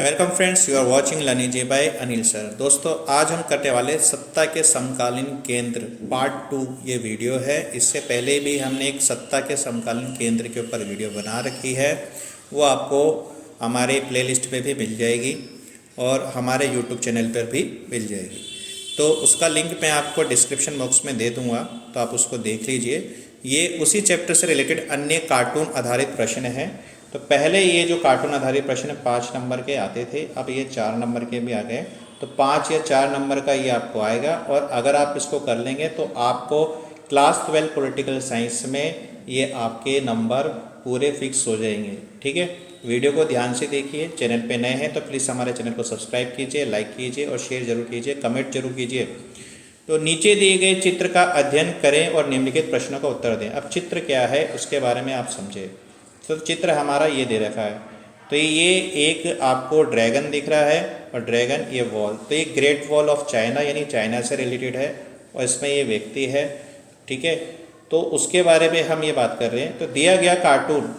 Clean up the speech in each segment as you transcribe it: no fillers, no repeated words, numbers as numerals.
Welcome friends, you are watching learning J by Anil sir. दोस्तों, आज हम करने वाले सत्ता के समकालीन केंद्र पार्ट 2 ये वीडियो है। इससे पहले भी हमने एक सत्ता के समकालीन केंद्र के ऊपर वीडियो बना रखी है, वो आपको हमारे प्लेलिस्ट पे भी मिल जाएगी और हमारे यूट्यूब चैनल पर भी मिल जाएगी। तो उसका लिंक मैं आपको डिस्क्रिप्शन बॉक्स में दे दूँगा, तो आप उसको देख लीजिए। ये उसी चैप्टर से रिलेटेड अन्य कार्टून आधारित प्रश्न हैं। तो पहले ये जो कार्टून आधारित प्रश्न 5 नंबर के आते थे, अब ये 4 नंबर के भी आ गए। तो 5 या 4 नंबर का ये आपको आएगा, और अगर आप इसको कर लेंगे तो आपको क्लास 12 पॉलिटिकल साइंस में ये आपके नंबर पूरे फिक्स हो जाएंगे। ठीक है, वीडियो को ध्यान से देखिए। चैनल पे नए हैं तो प्लीज़ हमारे चैनल को सब्सक्राइब कीजिए, लाइक कीजिए और शेयर जरूर कीजिए, कमेंट जरूर कीजिए। तो नीचे दिए गए चित्र का अध्ययन करें और निम्नलिखित प्रश्नों का उत्तर दें। अब चित्र क्या है उसके बारे में आप समझे। तो चित्र हमारा ये दे रखा है। तो ये एक आपको ड्रैगन दिख रहा है, और ड्रैगन ये वॉल, तो ये ग्रेट वॉल ऑफ चाइना यानी चाइना से रिलेटेड है, और इसमें ये व्यक्ति है। ठीक है, तो उसके बारे में हम ये बात कर रहे हैं। तो दिया गया कार्टून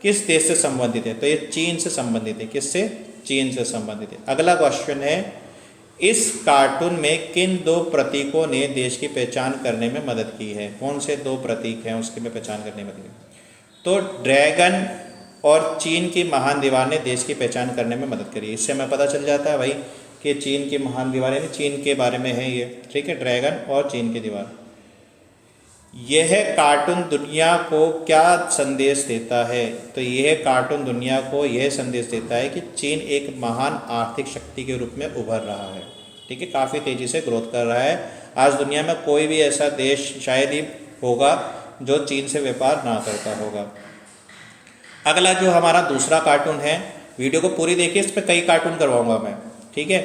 किस देश से संबंधित है? तो ये चीन से संबंधित है। किससे? चीन से संबंधित है। अगला क्वेश्चन है, इस कार्टून में किन 2 प्रतीकों ने देश की पहचान करने में मदद की है? कौन से 2 प्रतीक हैं उसकी में पहचान करने में मदद की? तो ड्रैगन और चीन की महान दीवार ने देश की पहचान करने में मदद करी। इससे हमें पता चल जाता है भाई कि चीन की महान दीवार यानी चीन के बारे में है ये। ठीक है, ड्रैगन और चीन की दीवार। यह कार्टून दुनिया को क्या संदेश देता है? तो यह कार्टून दुनिया को यह संदेश देता है कि चीन एक महान आर्थिक शक्ति के रूप में उभर रहा है। ठीक है, काफ़ी तेज़ी से ग्रोथ कर रहा है। आज दुनिया में कोई भी ऐसा देश शायद ही होगा जो चीन से व्यापार ना करता होगा। अगला जो हमारा दूसरा कार्टून है, वीडियो को पूरी देखिए, इस पर कई कार्टून करवाऊंगा मैं। ठीक है,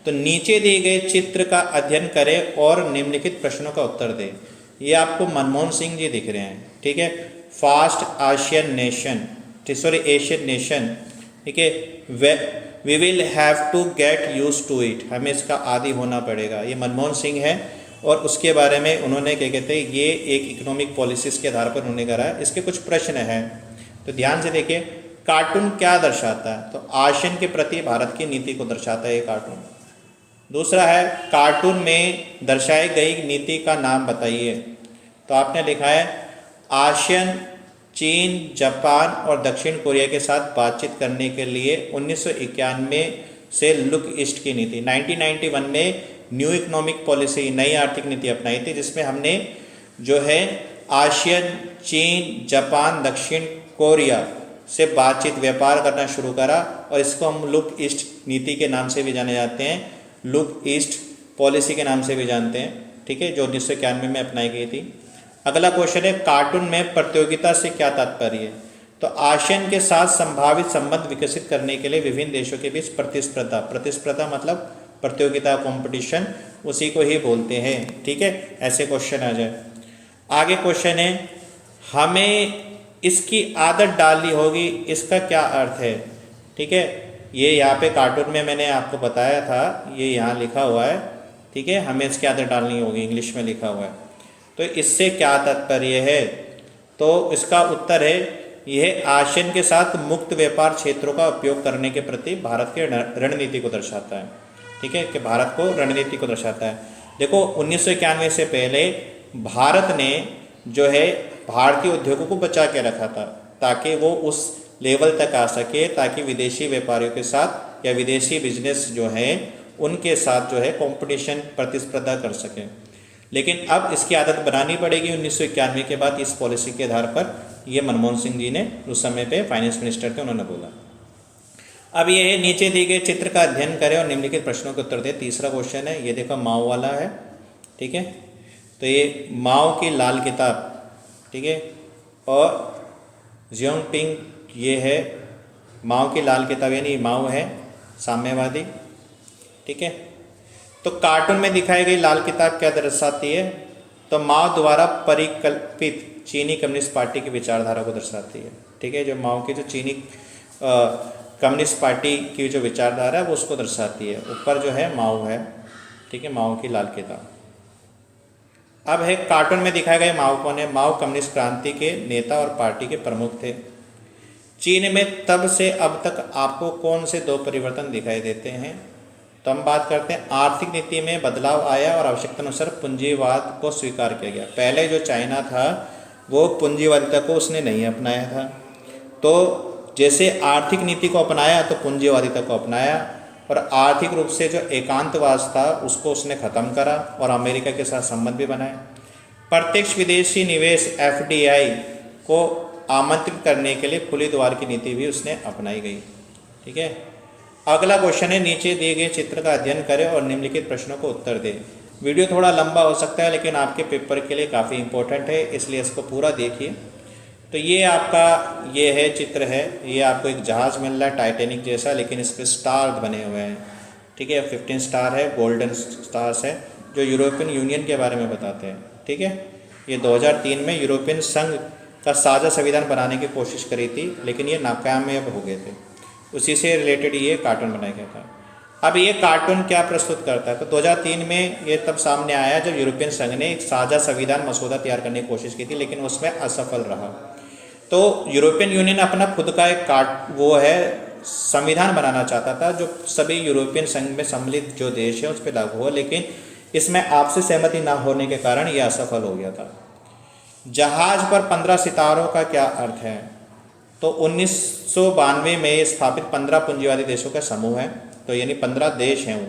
तो नीचे दिए गए चित्र का अध्ययन करें और निम्नलिखित प्रश्नों का उत्तर दें। ये आपको मनमोहन सिंह जी दिख रहे हैं। ठीक है, fast Asian nation, Asian nation. ठीक है, we will have to get use to it, हमें इसका आदी होना पड़ेगा। ये मनमोहन सिंह है, और उसके बारे में उन्होंने क्या कहते हैं, ये एक इकोनॉमिक पॉलिसीज़ के आधार पर उन्होंने करा है। इसके कुछ प्रश्न हैं, तो ध्यान से देखिए। कार्टून क्या दर्शाता है? तो आसियान के प्रति भारत की नीति को दर्शाता है ये कार्टून। दूसरा है, कार्टून में दर्शाई गई नीति का नाम बताइए। तो आपने लिखा है, आसियान चीन, जापान और दक्षिण कोरिया के साथ बातचीत करने के लिए 1991 से लुक ईस्ट की नीति, 1991 में न्यू इकोनॉमिक पॉलिसी, नई आर्थिक नीति अपनाई थी, जिसमें हमने जो है आसियान, चीन, जापान, दक्षिण कोरिया से बातचीत, व्यापार करना शुरू करा, और इसको हम लुक ईस्ट नीति के नाम से भी जाने जाते हैं, लुक ईस्ट पॉलिसी के नाम से भी जानते हैं। ठीक है, जो 1991 में अपनाई गई थी। अगला क्वेश्चन है, कार्टून में प्रतियोगिता से क्या तात्पर्य है? तो आसियान के साथ संभावित संबंध विकसित करने के लिए विभिन्न देशों के बीच प्रतिस्पर्धा, प्रतिस्पर्धा मतलब प्रतियोगिता, कंपटीशन, उसी को ही बोलते हैं। ठीक है, ऐसे क्वेश्चन आ जाए। आगे क्वेश्चन है, हमें इसकी आदत डालनी होगी, इसका क्या अर्थ है? ठीक है, ये यहाँ पे कार्टून में मैंने आपको बताया था, ये यहाँ लिखा हुआ है। ठीक है, हमें इसकी आदत डालनी होगी, इंग्लिश में लिखा हुआ है। तो इससे क्या तात्पर्य है? तो इसका उत्तर है, यह आसियान के साथ मुक्त व्यापार क्षेत्रों का उपयोग करने के प्रति भारत के रणनीति को दर्शाता है। ठीक है, कि भारत को रणनीति को दर्शाता है। देखो, 1991 से पहले भारत ने जो है भारतीय उद्योगों को बचा के रखा था, ताकि वो उस लेवल तक आ सके, ताकि विदेशी व्यापारियों के साथ या विदेशी बिजनेस जो है उनके साथ जो है कंपटीशन, प्रतिस्पर्धा कर सके। लेकिन अब इसकी आदत बनानी पड़ेगी 1991 के बाद। इस पॉलिसी के आधार पर ये मनमोहन सिंह जी ने उस समय पे फाइनेंस मिनिस्टर थे, उन्होंने बोला। अब ये नीचे दिए गए चित्र का अध्ययन करें और निम्नलिखित प्रश्नों के उत्तर दें। तीसरा क्वेश्चन है, ये देखो माओ वाला है। ठीक है, तो ये माओ की लाल किताब। ठीक है, और जियोंगपिंग ये है माओ की लाल किताब, यानी माओ है साम्यवादी। ठीक है, तो कार्टून में दिखाई गई लाल किताब क्या दर्शाती है? तो माओ द्वारा परिकल्पित चीनी कम्युनिस्ट पार्टी की विचारधारा को दर्शाती है। ठीक है, जो माओ की जो चीनी कम्युनिस्ट पार्टी की जो विचारधारा है वो उसको दर्शाती है। ऊपर जो है माओ है। ठीक है, माओ की लाल किताब। अब है, कार्टून में दिखाए गए माओ कौन है? माओ कम्युनिस्ट क्रांति के नेता और पार्टी के प्रमुख थे। चीन में तब से अब तक आपको कौन से दो परिवर्तन दिखाई देते हैं? तो हम बात करते हैं आर्थिक नीति में बदलाव आया और आवश्यकता अनुसार पूंजीवाद को स्वीकार किया गया। पहले जो चाइना था वो पूंजीवादिता को उसने नहीं अपनाया था, तो जैसे आर्थिक नीति को अपनाया तो पूंजीवादिता को अपनाया, और आर्थिक रूप से जो एकांतवाद था उसको उसने ख़त्म करा और अमेरिका के साथ संबंध भी बनाए। प्रत्यक्ष विदेशी निवेश FDI को आमंत्रित करने के लिए खुले द्वार की नीति भी उसने अपनाई गई। ठीक है, अगला क्वेश्चन है नीचे दिए गए चित्र का अध्ययन करें और निम्नलिखित प्रश्नों को उत्तर दें। वीडियो थोड़ा लंबा हो सकता है लेकिन आपके पेपर के लिए काफ़ी इंपॉर्टेंट है, इसलिए इसको पूरा देखिए। तो ये आपका ये है चित्र है, ये आपको एक जहाज़ मिल रहा है टाइटैनिक जैसा, लेकिन इस पर स्टार बने हुए हैं। ठीक है, 15 स्टार है, गोल्डन स्टार्स है, जो यूरोपियन यूनियन के बारे में बताते हैं। ठीक है, ये 2003 में यूरोपियन संघ का साझा संविधान बनाने की कोशिश करी थी, लेकिन ये नाकामयाब हो गए थे। उसी से रिलेटेड ये कार्टून बनाया गया था। अब ये कार्टून क्या प्रस्तुत करता है? तो 2003 में ये तब सामने आया जब यूरोपियन संघ ने एक साझा संविधान मसौदा तैयार करने की कोशिश की थी, लेकिन उसमें असफल रहा। तो यूरोपियन यूनियन अपना खुद का एक संविधान बनाना चाहता था जो सभी यूरोपियन संघ में सम्मिलित जो देश है उस पर लागू हो, लेकिन इसमें आपसी सहमति न होने के कारण यह असफल हो गया था। जहाज पर 15 सितारों का क्या अर्थ है? तो 1992 में स्थापित 15 पूंजीवादी देशों का समूह है, तो यानी 15 देश हैं वो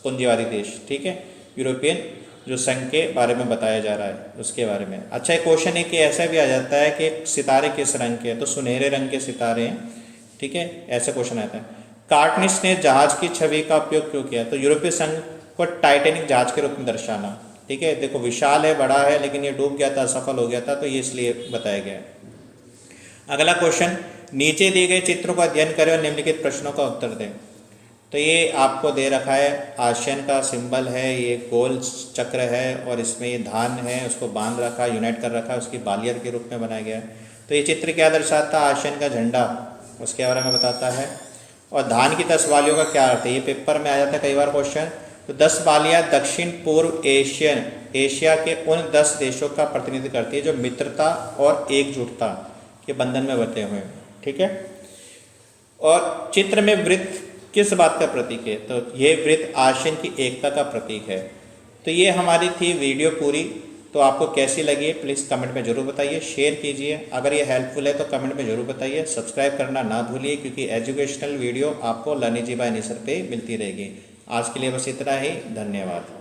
पूंजीवादी देश। ठीक है, यूरोपियन जो संघ के बारे में बताया जा रहा है उसके बारे में। अच्छा, एक क्वेश्चन है कि ऐसा भी आ जाता है कि सितारे किस रंग के हैं? तो सुनहरे रंग के सितारे हैं। ठीक है, ऐसा क्वेश्चन आता है। कार्टनिस्ट ने जहाज की छवि का उपयोग क्यों किया? तो यूरोपीय संघ को टाइटैनिक जहाज के रूप में दर्शाना। ठीक है, देखो विशाल है, बड़ा है, लेकिन ये डूब गया था, असफल हो गया था, तो ये इसलिए बताया गया है। अगला क्वेश्चन, नीचे दिए गए चित्रों का अध्ययन करें और निम्नलिखित प्रश्नों का उत्तर दें। तो ये आपको दे रखा है, आसियान का सिंबल है, ये गोल चक्र है और इसमें ये धान है, उसको बांध रखा, यूनाइट कर रखा, उसकी बालियर के रूप में बनाया गया है। तो ये चित्र क्या दर्शाता है? आसियान का झंडा, उसके बारे में बताता है। और धान की 10 बालियों का क्या अर्थ है? ये पेपर में आ जाता है कई बार क्वेश्चन। तो 10 बालियाँ दक्षिण पूर्व एशिया के उन 10 देशों का प्रतिनिधित्व करती है जो मित्रता और एकजुटता के बंधन में बंधे हुए हैं। ठीक है, और चित्र में वृत्त किस बात का प्रतीक है? तो ये वृत्त आसियान की एकता का प्रतीक है। तो ये हमारी थी वीडियो पूरी। तो आपको कैसी लगी प्लीज़ कमेंट में ज़रूर बताइए, शेयर कीजिए। अगर ये हेल्पफुल है तो कमेंट में ज़रूर बताइए। सब्सक्राइब करना ना भूलिए, क्योंकि एजुकेशनल वीडियो आपको लर्निंग बाय निसर पे मिलती रहेगी। आज के लिए बस इतना ही, धन्यवाद।